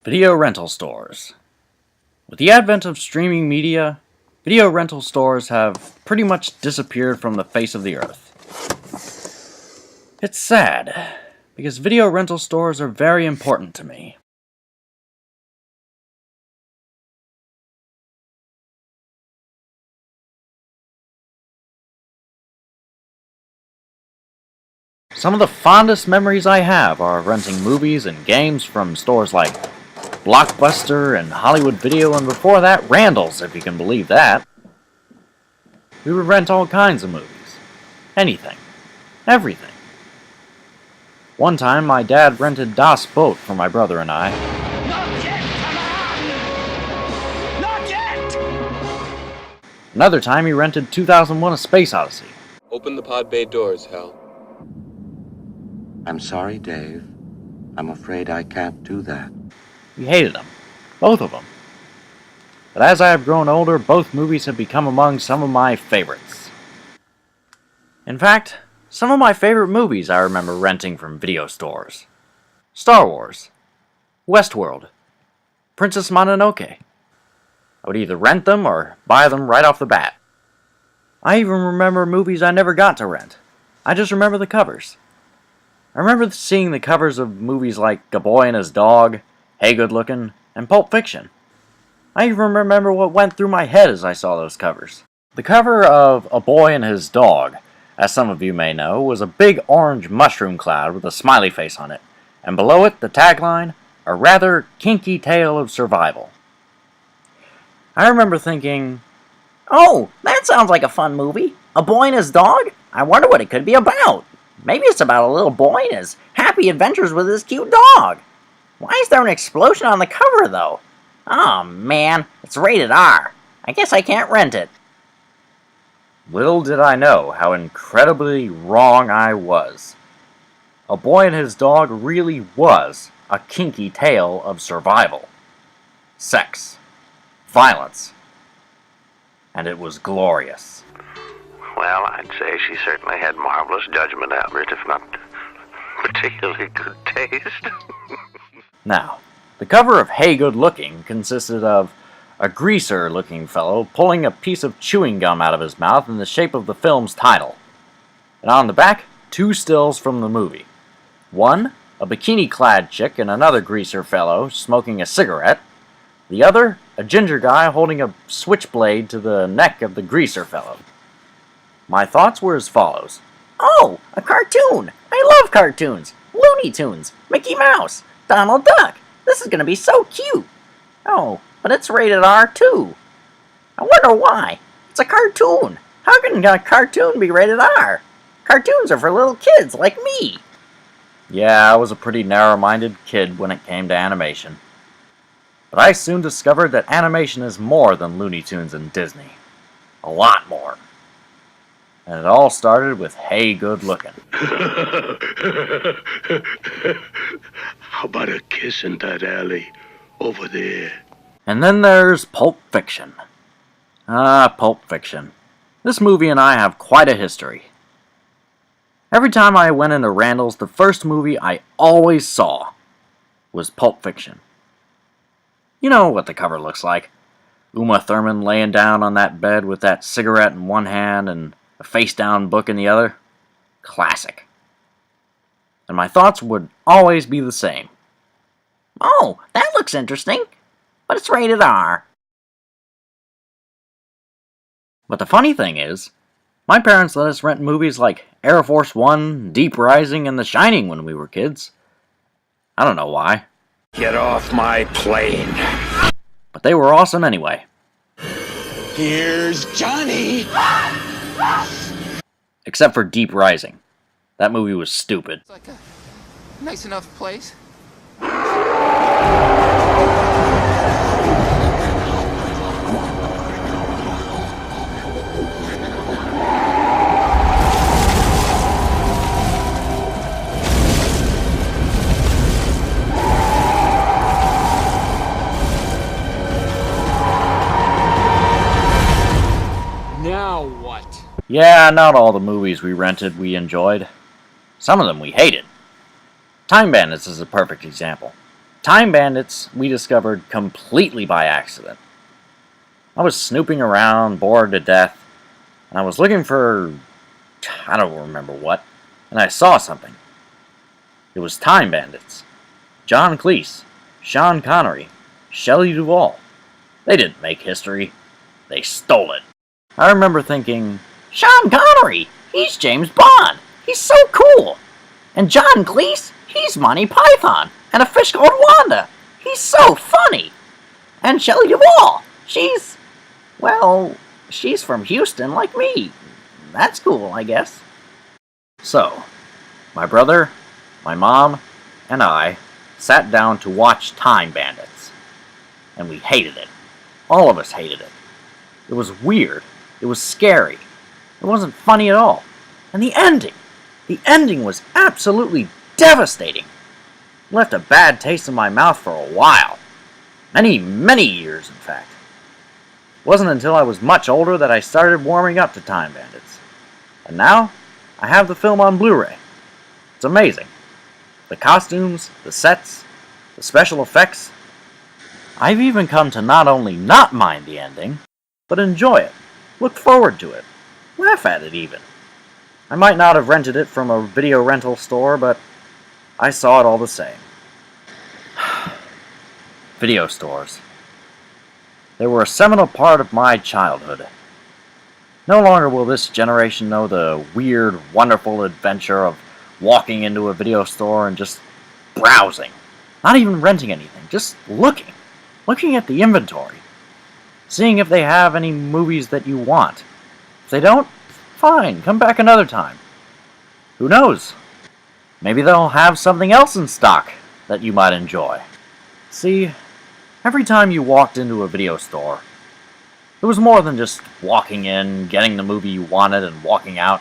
Video rental stores. With the advent of streaming media, video rental stores have pretty much disappeared from the face of the earth. It's sad, because video rental stores are very important to me. Some of the fondest memories I have are renting movies and games from stores like Blockbuster and Hollywood Video, and before that, Randall's, if you can believe that. We would rent all kinds of movies. Anything. Everything. One time, my dad rented Das Boot for my brother and I. Not yet! Come on! Not yet! Another time, he rented 2001: A Space Odyssey. Open the pod bay doors, Hal. I'm sorry, Dave. I'm afraid I can't do that. We hated them. Both of them. But as I have grown older, both movies have become among some of my favorites. In fact, some of my favorite movies I remember renting from video stores. Star Wars, Westworld, Princess Mononoke. I would either rent them or buy them right off the bat. I even remember movies I never got to rent. I just remember the covers. I remember seeing the covers of movies like A Boy and His Dog, Hey Good Looking, and Pulp Fiction. I even remember what went through my head as I saw those covers. The cover of A Boy and His Dog, as some of you may know, was a big orange mushroom cloud with a smiley face on it, and below it, the tagline, A Rather Kinky Tale of Survival. I remember thinking, oh, that sounds like a fun movie. A Boy and His Dog? I wonder what it could be about. Maybe it's about a little boy and his happy adventures with his cute dog. Why is there an explosion on the cover, though? Oh, man, it's rated R. I guess I can't rent it. little did I know how incredibly wrong I was. A Boy and His Dog really was a kinky tale of survival, sex, violence, and it was glorious. Well, I'd say she certainly had marvelous judgment, Albert, if not particularly good taste. Now, the cover of Hey Good Looking consisted of a greaser-looking fellow pulling a piece of chewing gum out of his mouth in the shape of the film's title. And on the back, two stills from the movie. One, a bikini-clad chick and another greaser fellow smoking a cigarette. The other, a ginger guy holding a switchblade to the neck of the greaser fellow. My thoughts were as follows. Oh, a cartoon. I love cartoons. Looney Tunes, Mickey Mouse, Donald Duck. This is going to be so cute. Oh, but it's rated R too. I wonder why. It's a cartoon. How can a cartoon be rated R? Cartoons are for little kids like me. Yeah, I was a pretty narrow-minded kid when it came to animation. But I soon discovered that animation is more than Looney Tunes and Disney. A lot more. And it all started with Hey Good Looking. How about a kiss in that alley over there? And then there's Pulp Fiction. Pulp Fiction. This movie and I have quite a history. Every time I went into Randall's, the first movie I always saw was Pulp Fiction. You know what the cover looks like. Uma Thurman laying down on that bed with that cigarette in one hand and a face-down book in the other. Classic. And my thoughts would always be the same. Oh, that looks interesting. But it's rated R. But the funny thing is, my parents let us rent movies like Air Force One, Deep Rising, and The Shining when we were kids. I don't know why. Get off my plane. But they were awesome anyway. Here's Johnny! Except for Deep Rising. That movie was stupid. It's like a nice enough place. Now what? Yeah, not all the movies we rented we enjoyed. Some of them we hated. Time Bandits is a perfect example. Time Bandits we discovered completely by accident. I was snooping around, bored to death, and I was looking for, I don't remember what, and I saw something. It was Time Bandits. John Cleese, Sean Connery, Shelley Duvall. They didn't make history. They stole it. I remember thinking, Sean Connery! He's James Bond! He's so cool! And John Cleese? He's Monty Python! And a fish called Wanda! He's so funny! And Shelley Duvall! She's from Houston like me. That's cool, I guess. So, my brother, my mom, and I sat down to watch Time Bandits. And we hated it. All of us hated it. It was weird. It was scary. It wasn't funny at all. And the ending was absolutely devastating. It left a bad taste in my mouth for a while. Many, many years, in fact. It wasn't until I was much older that I started warming up to Time Bandits. And now, I have the film on Blu-ray. It's amazing. The costumes, the sets, the special effects. I've even come to not only not mind the ending, but enjoy it, look forward to it, laugh at it even. I might not have rented it from a video rental store, but I saw it all the same. Video stores. They were a seminal part of my childhood. No longer will this generation know the weird, wonderful adventure of walking into a video store and just browsing. Not even renting anything, just looking. Looking at the inventory. Seeing if they have any movies that you want. If they don't, fine, come back another time. Who knows? Maybe they'll have something else in stock that you might enjoy. See, every time you walked into a video store, it was more than just walking in, getting the movie you wanted, and walking out.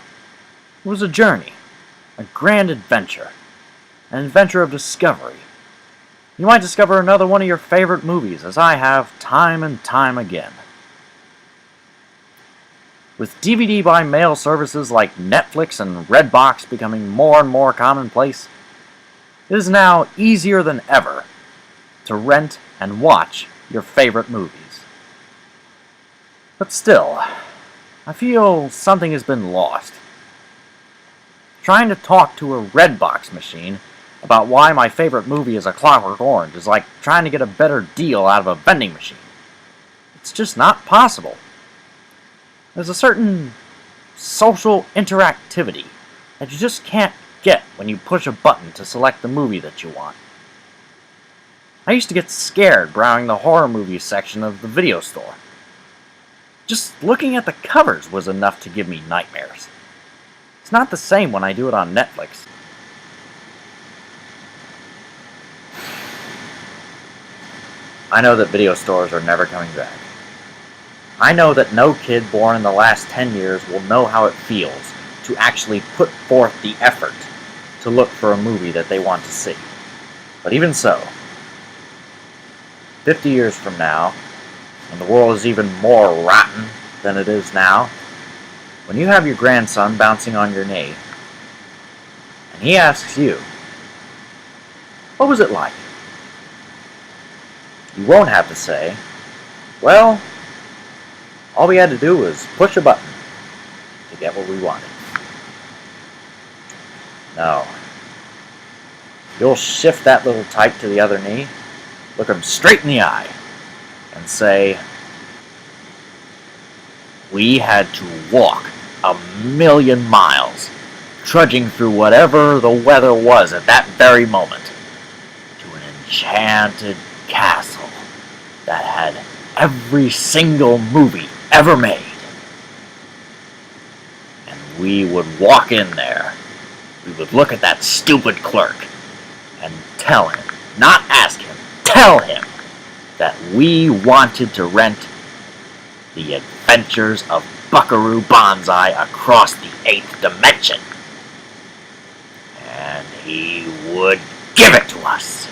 It was a journey, a grand adventure, an adventure of discovery. You might discover another one of your favorite movies, as I have time and time again. With DVD by mail services like Netflix and Redbox becoming more and more commonplace, it is now easier than ever to rent and watch your favorite movies. But still, I feel something has been lost. Trying to talk to a Redbox machine about why my favorite movie is A Clockwork Orange is like trying to get a better deal out of a vending machine. It's just not possible. There's a certain social interactivity that you just can't get when you push a button to select the movie that you want. I used to get scared browsing the horror movie section of the video store. Just looking at the covers was enough to give me nightmares. It's not the same when I do it on Netflix. I know that video stores are never coming back. I know that no kid born in the last 10 years will know how it feels to actually put forth the effort to look for a movie that they want to see. But even so, 50 years from now, when the world is even more rotten than it is now, when you have your grandson bouncing on your knee, and he asks you, what was it like? You won't have to say, well, all we had to do was push a button to get what we wanted. No. You'll shift that little tyke to the other knee, look him straight in the eye, and say, we had to walk 1,000,000 miles, trudging through whatever the weather was at that very moment, to an enchanted castle that had every single movie ever made. And we would walk in there. We would look at that stupid clerk and tell him, not ask him, tell him that we wanted to rent The Adventures of Buckaroo Banzai Across the 8th Dimension. And he would give it to us.